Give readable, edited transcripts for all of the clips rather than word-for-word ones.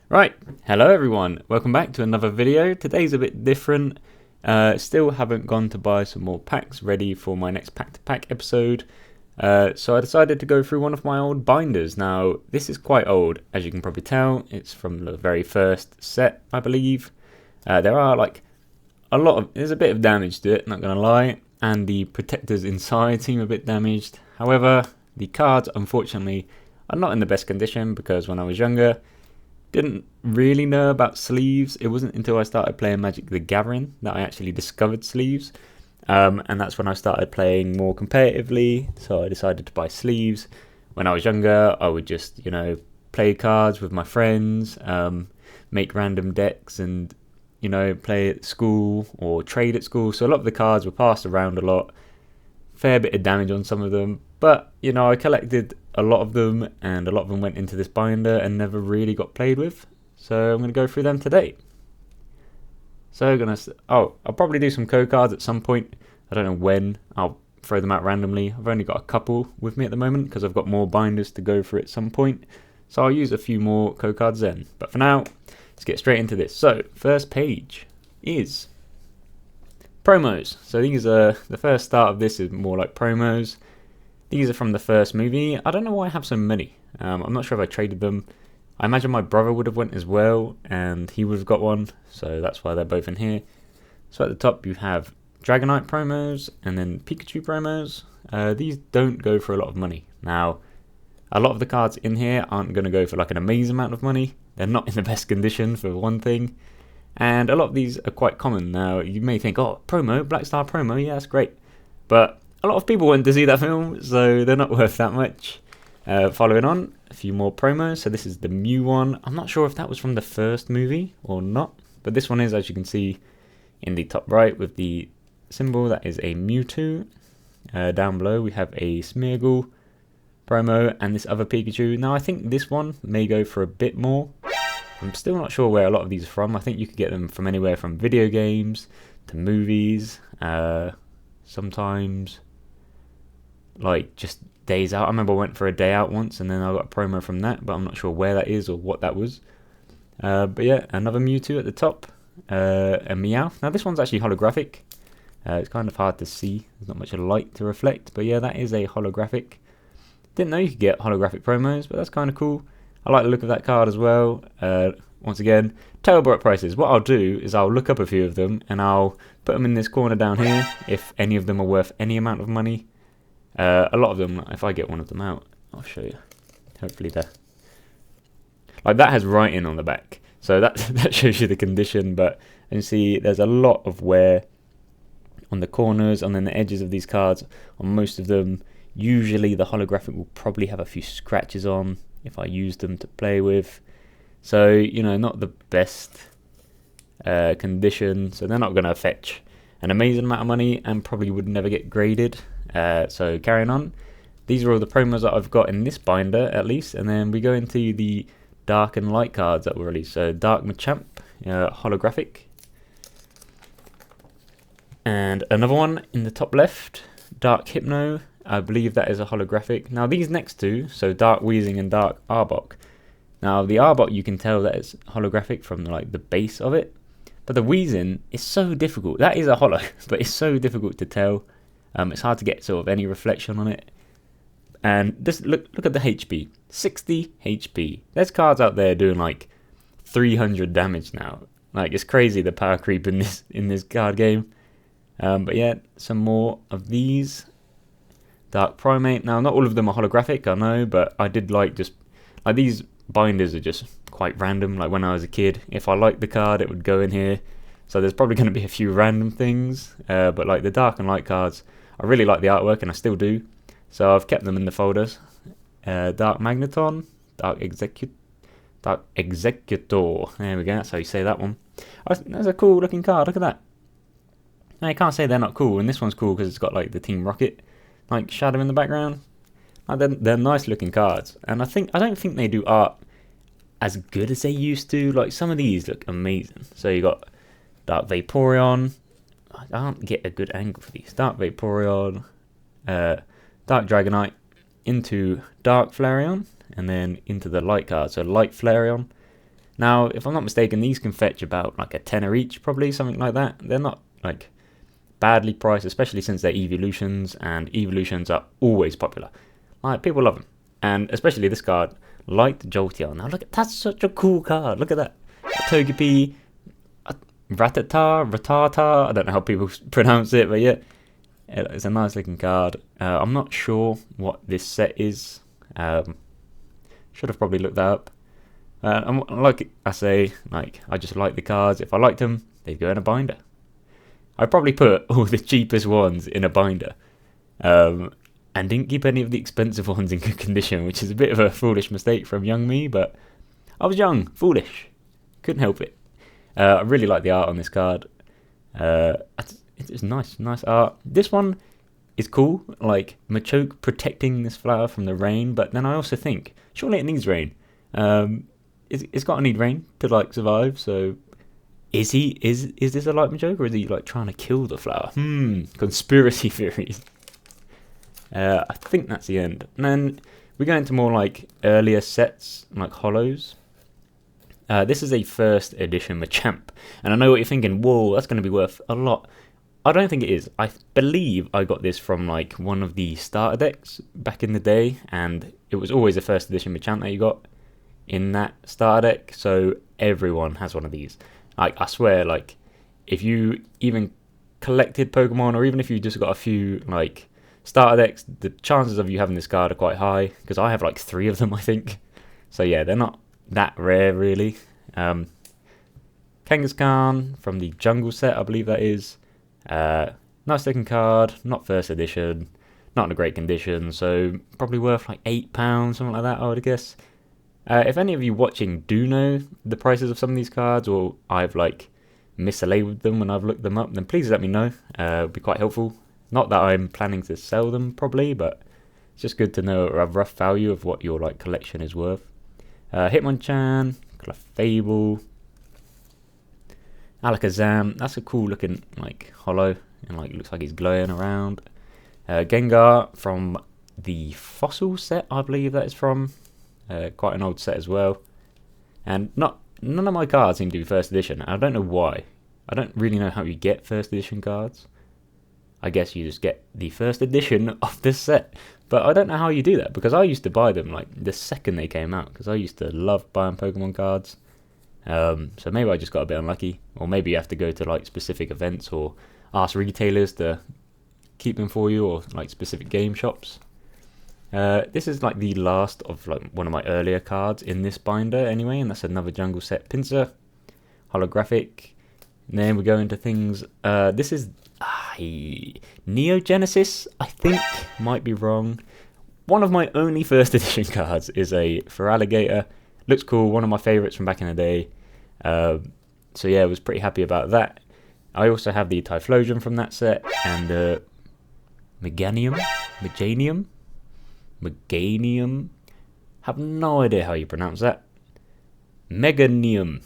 Right, hello everyone, welcome back to another video. Today's a bit different. Still haven't gone to buy some more packs ready for my next pack to pack episode. So I decided to go through one of my old binders. Now, this is quite old, as you can probably tell. It's from the very first set, I believe. There are like there's a bit of damage to it, not gonna lie. And the protectors inside seem a bit damaged. However, the cards, unfortunately, are not in the best condition because when I was younger, didn't really know about sleeves. It wasn't until I started playing Magic the Gathering that I actually discovered sleeves. And that's when I started playing more competitively. So I decided to buy sleeves. When I was younger, I would just, play cards with my friends, make random decks and, play at school or trade at school. So a lot of the cards were passed around a lot. Fair bit of damage on some of them. But, I collected a lot of them, and a lot of them went into this binder and never really got played with. So I'm going to go through them today. So I'll probably do some code cards at some point. I don't know when. I'll throw them out randomly. I've only got a couple with me at the moment because I've got more binders to go through at some point. So I'll use a few more code cards then. But for now, let's get straight into this. So first page is promos. So these are the first start of this is more like promos. These are from the first movie. I don't know why I have so many. I'm not sure if I traded them. I imagine my brother would have went as well, and he would have got one, so that's why they're both in here. So at the top you have Dragonite promos, and then Pikachu promos. These don't go for a lot of money. Now, a lot of the cards in here aren't going to go for like an amazing amount of money. They're not in the best condition for one thing. And a lot of these are quite common. Now, you may think, oh, promo, Black Star promo, yeah, that's great. But a lot of people went to see that film, so they're not worth that much. Following on, a few more promos. So this is the Mew one. I'm not sure if that was from the first movie or not, but this one is, as you can see in the top right with the symbol, that is a Mewtwo. Down below we have a Smeargle promo and this other Pikachu. Now I think this one may go for a bit more. I'm still not sure where a lot of these are from. I think you could get them from anywhere from video games to movies, sometimes like just days out. I remember I went for a day out once and then I got a promo from that, but I'm not sure where that is or what that was. But yeah, another Mewtwo at the top, a Meow. Now this one's actually holographic. It's kind of hard to see. There's not much light to reflect, but yeah, that is a holographic. Didn't know you could get holographic promos, but that's kind of cool. I like the look of that card as well. Once again, terrible at prices. What I'll do is I'll look up a few of them and I'll put them in this corner down here if any of them are worth any amount of money. A lot of them, if I get one of them out, I'll show you. Hopefully there. Like that has writing on the back. So that shows you the condition, but you can see there's a lot of wear on the corners and then the edges of these cards. On most of them, usually the holographic will probably have a few scratches on if I use them to play with. So, not the best condition. So they're not going to fetch an amazing amount of money and probably would never get graded. So carrying on, these are all the promos that I've got in this binder at least, and then we go into the dark and light cards that were released. So Dark Machamp, holographic, and another one in the top left, Dark Hypno. I believe that is a holographic. Now these next two, so Dark Wheezing and Dark Arbok. Now the Arbok, you can tell that it's holographic from like the base of it, but the Wheezing is so difficult. That is a holo, but it's so difficult to tell. It's hard to get sort of any reflection on it. And this look at the HP, 60 HP. There's cards out there doing like 300 damage now. Like it's crazy the power creep in this card game. But yeah, some more of these. Dark Primate. Now not all of them are holographic, I know, but I did like these binders are just quite random. Like when I was a kid, if I liked the card, it would go in here. So there's probably going to be a few random things. But like the dark and light cards, I really like the artwork and I still do. So I've kept them in the folders. Dark Magneton, Dark Executor. There we go, that's how you say that one. That's a cool looking card, look at that. Now you can't say they're not cool, and this one's cool because it's got like the Team Rocket like shadow in the background. Like they're nice looking cards. And I don't think they do art as good as they used to. Like some of these look amazing. So you got Dark Vaporeon. I can't get a good angle for these. Dark Vaporeon, Dark Dragonite, into Dark Flareon, and then into the light card. So Light Flareon, Now, if I'm not mistaken, these can fetch about like a tenner each, probably, something like that. They're not like badly priced, especially since they're evolutions, and evolutions are always popular. Like, people love them. And especially this card, Light Jolteon. Now look at, that's such a cool card. Look at that. Togepi, Ratata, I don't know how people pronounce it, but yeah, it's a nice looking card. I'm not sure what this set is. Should have probably looked that up. Like I say, like, I just like the cards. If I liked them, they'd go in a binder. I'd probably put all the cheapest ones in a binder, and didn't keep any of the expensive ones in good condition, which is a bit of a foolish mistake from young me, but I was young, foolish, couldn't help it. I really like the art on this card. It's nice art. This one is cool, like Machoke protecting this flower from the rain, but then I also think, surely it needs rain. It's got to need rain to like survive, so is this a light Machoke, or is he like trying to kill the flower? Conspiracy theories. I think that's the end. And then we go into more like earlier sets, like holos. This is a first edition Machamp, and I know what you're thinking, whoa, that's going to be worth a lot. I don't think it is. I believe I got this from like one of the starter decks back in the day, and it was always a first edition Machamp that you got in that starter deck, so everyone has one of these. Like, I swear, like, if you even collected Pokemon, or even if you just got a few like starter decks, the chances of you having this card are quite high, because I have like 3 of them, I think. So yeah, they're not that rare, really. Kangaskhan from the Jungle set, I believe that is. Nice looking card, not first edition, not in a great condition, so probably worth like £8, something like that, I would guess. If any of you watching do know the prices of some of these cards, or I've like mislabeled them when I've looked them up, then please let me know. It would be quite helpful. Not that I'm planning to sell them, probably, but it's just good to know a rough value of what your like collection is worth. Hitmonchan, Clefable, Alakazam. That's a cool looking like holo, and like looks like he's glowing around. Gengar from the Fossil set, I believe that is from. Quite an old set as well. And none of my cards seem to be first edition. I don't know why. I don't really know how you get first edition cards. I guess you just get the first edition of this set. But I don't know how you do that, because I used to buy them like the second they came out, because I used to love buying Pokemon cards. So maybe I just got a bit unlucky, or maybe you have to go to like specific events or ask retailers to keep them for you, or like specific game shops. This is like the last of like one of my earlier cards in this binder anyway, and that's another Jungle Set Pinsir, holographic. And then we go into things. This is Neogenesis, I think, might be wrong. One of my only first edition cards is a Feraligatr. Looks cool, one of my favourites from back in the day. So yeah, I was pretty happy about that. I also have the Typhlosion from that set, and Meganium. Have no idea how you pronounce that. Meganium.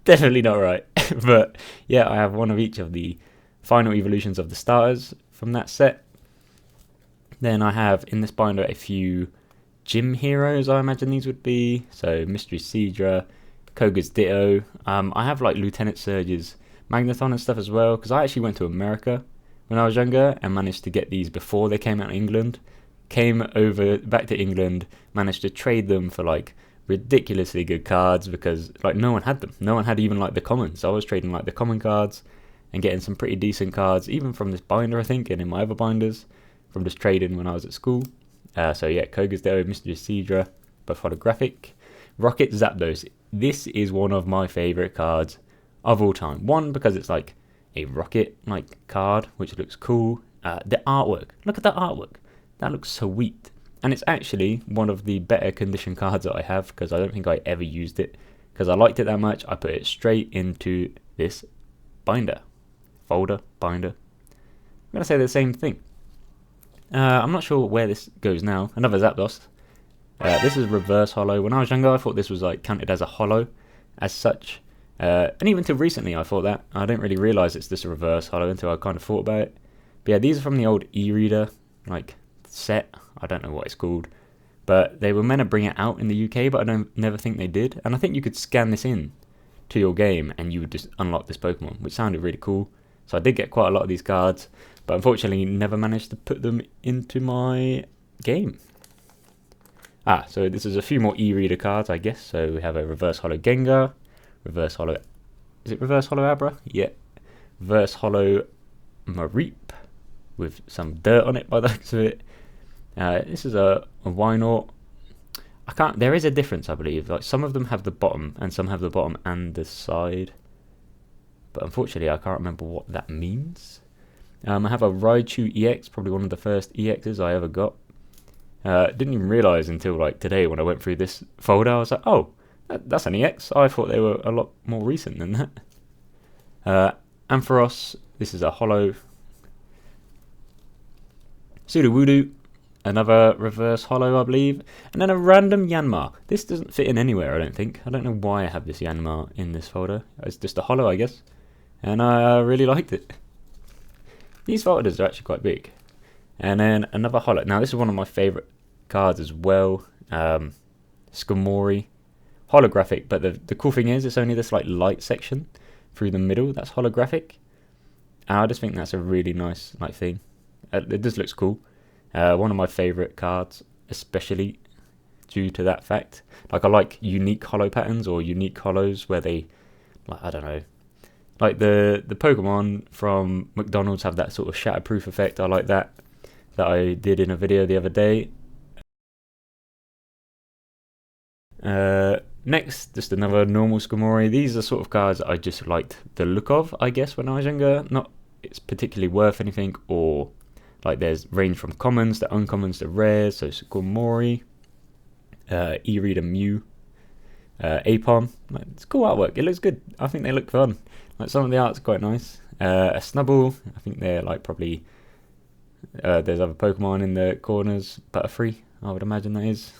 definitely not right. But yeah, I have one of each of the final evolutions of the starters from that set. Then I have in this binder a few gym heroes, I imagine these would be. So Mystery Seadra, Koga's Ditto. I have like Lieutenant Surge's Magneton and stuff as well, because I actually went to America when I was younger and managed to get these before they came out in England. Came over back to England, managed to trade them for like ridiculously good cards, because like no one had them. No one had even like the commons. So I was trading like the common cards and getting some pretty decent cards, even from this binder, I think, and in my other binders from just trading when I was at school. So yeah, Koga's Ditto, Mystery Seadra, both holographic. Rocket Zapdos. This is one of my favourite cards of all time. One, because it's like a rocket like card, which looks cool. The artwork, look at that artwork, that looks sweet. And it's actually one of the better condition cards that I have, because I don't think I ever used it, because I liked it that much. I put it straight into this binder, binder. I'm gonna say the same thing. I'm not sure where this goes now. Another Zapdos. This is reverse holo. When I was younger, I thought this was like counted as a holo as such. And even till recently I thought that. I didn't really realise it's just a reverse holo until I kind of thought about it. But yeah, these are from the old e-reader like set. I don't know what it's called. but they were meant to bring it out in the UK, but I never think they did. And I think you could scan this in to your game and you would just unlock this Pokemon, which sounded really cool. So I did get quite a lot of these cards, but unfortunately never managed to put them into my game. So this is a few more e-reader cards, I guess. So we have a Reverse Holo Gengar, Reverse Holo... Is it Reverse Holo Abra? Yeah. Reverse Holo Mareep with some dirt on it by the looks of it. This is a Wynaut. There is a difference, I believe. Like, some of them have the bottom, and some have the bottom and the side. But unfortunately, I can't remember what that means. I have a Raichu EX, probably one of the first EXs I ever got. Didn't even realise until like today when I went through this folder. I was like, oh, that's an EX. I thought they were a lot more recent than that. Ampharos, this is a Holo. Sudowoodo, another Reverse Holo, I believe. And then a random Yanma. This doesn't fit in anywhere, I don't think. I don't know why I have this Yanma in this folder. It's just a Holo, I guess. And I really liked it. These folders are actually quite big. And then another Holo. Now, this is one of my favourite cards as well. Skarmory. Holographic, but the cool thing is it's only this like light section through the middle that's holographic. And I just think that's a really nice like thing. It just looks cool. One of my favourite cards, especially due to that fact. Like, I like unique holo patterns or unique holos where they, like, I don't know, like the Pokemon from McDonald's have that sort of shatterproof effect. I like that I did in a video the other day. Next, just another normal Skarmory. These are sort of cards that I just liked the look of, I guess, when I was younger. Not it's particularly worth anything, or like there's range from commons to uncommons to rares. So Skarmory, E-Reader Mew, Apom. Like, it's cool artwork. It looks good. I think they look fun. Like, some of the art's quite nice. A Snubbull. I think they're like probably there's other Pokemon in the corners. Butterfree, I would imagine that is.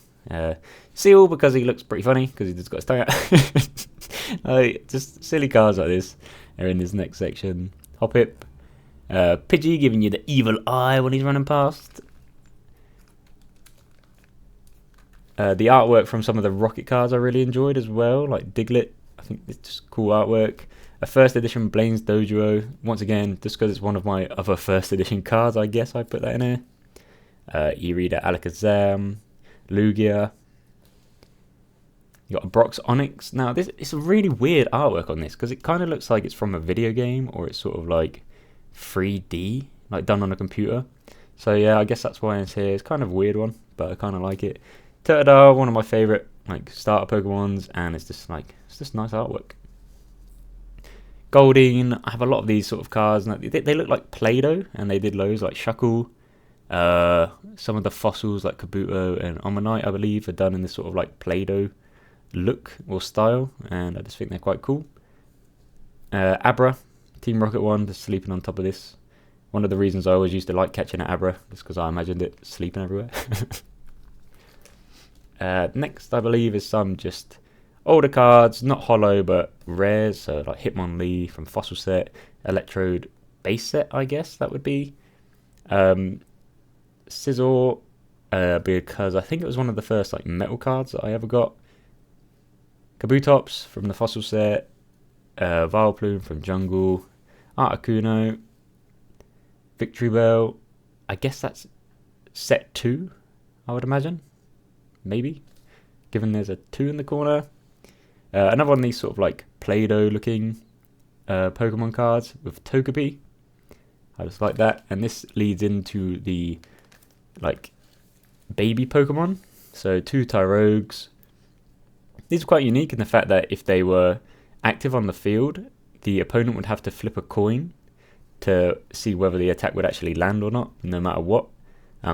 Seal, because he looks pretty funny because he just got his tongue out. Like, just silly cards like this are in this next section. Hoppip, Pidgey giving you the evil eye when he's running past. The artwork from some of the Rocket cards I really enjoyed as well, like Diglett. I think it's just cool artwork. A first edition Blaine's Dojo, once again, just because it's one of my other first edition cards, I guess I put that in here. E-Reader Alakazam, Lugia. You got a Brock's Onyx. Now, it's a really weird artwork on this because it kind of looks like it's from a video game, or it's sort of like 3D, like done on a computer. So yeah, I guess that's why it's here. It's kind of a weird one, but I kind of like it. Turtledove, one of my favorite like starter Pokemons, and it's just nice artwork. Goldeen, I have a lot of these sort of cards, and they look like Play-Doh, and they did loads like Shuckle. Some of the fossils like Kabuto and Omanyte, I believe, are done in this sort of like Play-Doh look or style, and I just think they're quite cool. Abra, Team Rocket one, just sleeping on top of this. One of the reasons I always used to like catching an Abra, just because I imagined it sleeping everywhere. Next, I believe, is some just older cards, not holo but rares, so like Hitmonlee from Fossil Set, Electrode base set, I guess that would be. Scizor, because I think it was one of the first like metal cards that I ever got. Kabutops from the Fossil Set, Vileplume from Jungle, Articuno, Victory Bell. I guess that's set 2, I would imagine. Maybe, given there's a 2 in the corner. Another one of these sort of like Play-Doh looking Pokemon cards with Togepi. I just like that. And this leads into the like baby Pokemon. So 2 Tyrogues. These are quite unique in the fact that if they were active on the field, the opponent would have to flip a coin to see whether the attack would actually land or not, no matter what.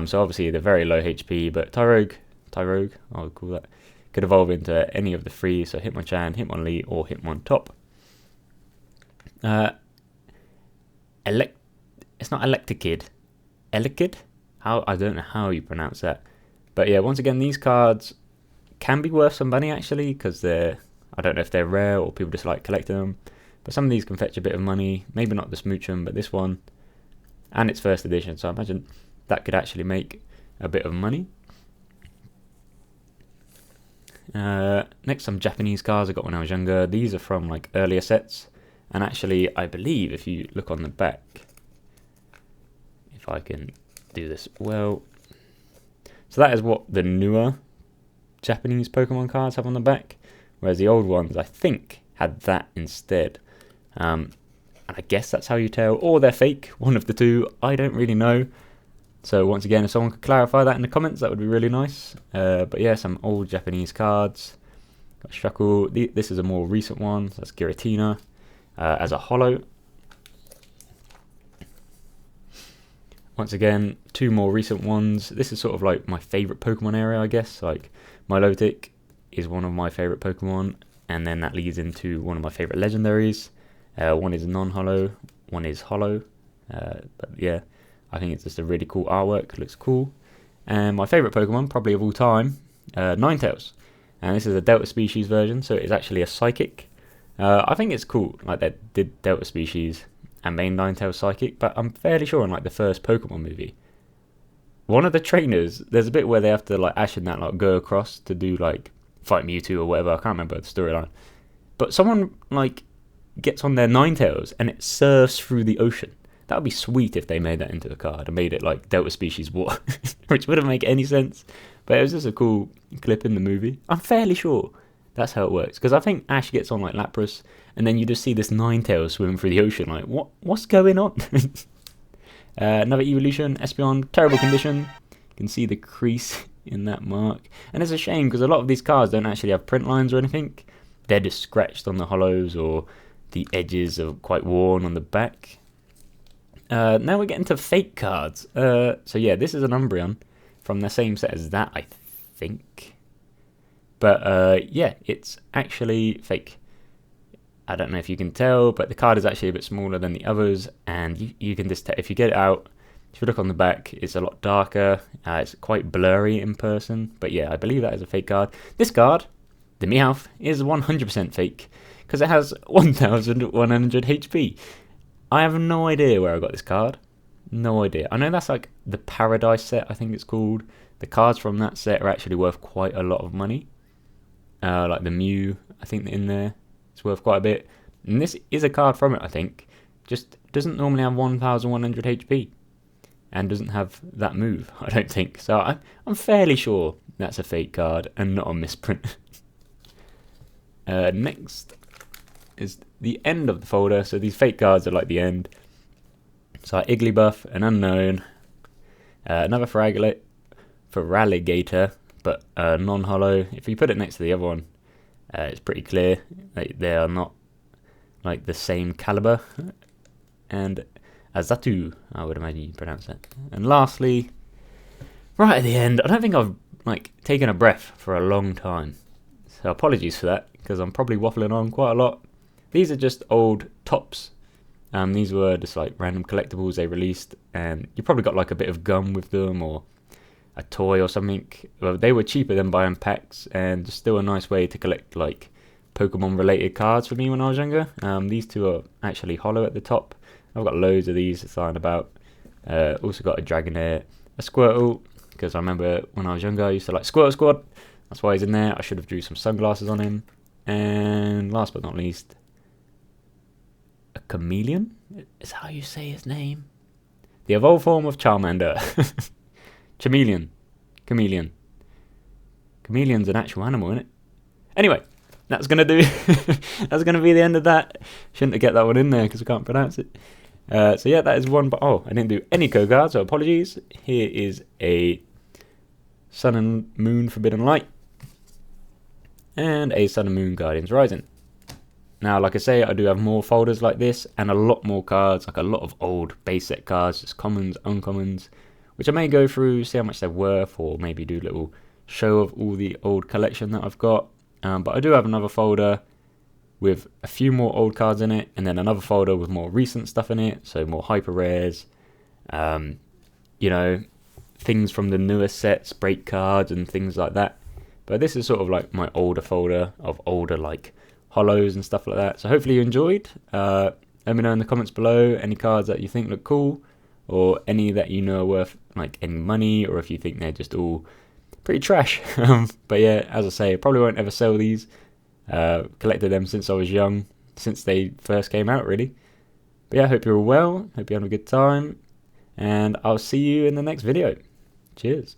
So obviously they're very low HP, but Tyrogue, I would call that, could evolve into any of the 3, so Hitmonchan, Hitmonlee, or Hitmontop. It's not Electrokid. Elekid? I don't know how you pronounce that. But yeah, once again, these cards can be worth some money actually, because I don't know if they're rare or people just like collecting them. But some of these can fetch a bit of money. Maybe not the Smoochum, but this one. And it's first edition, so I imagine that could actually make a bit of money. Next, some Japanese cards I got when I was younger. These are from like earlier sets, and actually I believe if you look on the back, if I can do this well, so that is what the newer Japanese Pokemon cards have on the back, whereas the old ones I think had that instead. And I guess that's how you tell, or they're fake, one of the two, I don't really know. So once again, if someone could clarify that in the comments, that would be really nice. But yeah, some old Japanese cards. Got Shuckle. This is a more recent one. So that's Giratina as a holo. Once again, two more recent ones. This is sort of like my favourite Pokemon area, I guess. Like Milotic is one of my favourite Pokemon, and then that leads into one of my favourite legendaries. One is non-holo, one is holo. But yeah, I think it's just a really cool artwork. It looks cool. And my favourite Pokemon, probably of all time, Ninetales. And this is a Delta Species version, so it's actually a Psychic. I think it's cool, like they did Delta Species and made Ninetales Psychic, but I'm fairly sure in like the first Pokemon movie, one of the trainers, there's a bit where they have to like Ash and that like go across to do like fight Mewtwo or whatever. I can't remember the storyline, but someone like gets on their Ninetales and it surfs through the ocean. That would be sweet if they made that into a card and made it like Delta Species Water, which wouldn't make any sense. But it was just a cool clip in the movie. I'm fairly sure that's how it works, because I think Ash gets on like Lapras, and then you just see this Ninetales swimming through the ocean. Like, what's going on? Another evolution, Espeon, terrible condition. You can see the crease in that mark, and it's a shame because a lot of these cards don't actually have print lines or anything. They're just scratched on the holos, or the edges are quite worn on the back. Now we're getting to fake cards. So yeah, this is an Umbreon from the same set as that, I think. But yeah, it's actually fake. I don't know if you can tell, but the card is actually a bit smaller than the others, and you can just if you get it out, if you look on the back, it's a lot darker. It's quite blurry in person, but yeah, I believe that is a fake card. This card, the Meowth, is 100% fake, because it has 1100 HP. I have no idea where I got this card. No idea. I know that's like the Paradise set, I think it's called. The cards from that set are actually worth quite a lot of money. Like the Mew, I think in there, it's worth quite a bit. And this is a card from it, I think. Just doesn't normally have 1100 HP. And doesn't have that move, I don't think. So I'm fairly sure that's a fake card and not a misprint. Next is the end of the folder. So these fake cards are like the end. So Igglybuff, an unknown. Another Feraligatr, but non-holo. If you put it next to the other one, it's pretty clear they are not like the same caliber. And Azatu, I would imagine you pronounce that. And lastly, right at the end, I don't think I've like taken a breath for a long time. So apologies for that, because I'm probably waffling on quite a lot. These are just old tops. These were just like random collectibles they released, and you probably got like a bit of gum with them or a toy or something. Well, they were cheaper than buying packs, and still a nice way to collect like Pokemon related cards for me when I was younger. These two are actually holo at the top. I've got loads of these lying about. Also got a Dragonair, a Squirtle, because I remember when I was younger I used to like Squirtle Squad. That's why he's in there. I should have drew some sunglasses on him. And last but not least, a Chameleon? Is how you say his name? The evolved form of Charmander. Chameleon. Chameleon's an actual animal, isn't it? Anyway, that's gonna do. That's gonna be the end of that. Shouldn't have get that one in there because I can't pronounce it. So yeah, that is one. But I didn't do any code cards, so apologies. Here is a Sun and Moon Forbidden Light, and a Sun and Moon Guardians Rising. Now, like I say, I do have more folders like this, and a lot more cards, like a lot of old base set cards, just commons, uncommons, which I may go through, see how much they're worth, or maybe do a little show of all the old collection that I've got. But I do have another folder with a few more old cards in it, and then another folder with more recent stuff in it, so more hyper rares, you know, things from the newer sets, break cards and things like that. But this is sort of like my older folder of older like holos and stuff like that. So hopefully you enjoyed. Let me know in the comments below any cards that you think look cool, or any that you know are worth like any money, or if you think they're just all pretty trash. But yeah, as I say, I probably won't ever sell these. Collected them since I was young, since they first came out, really. But yeah, I hope you're all well, hope you're having a good time, and I'll see you in the next video. Cheers.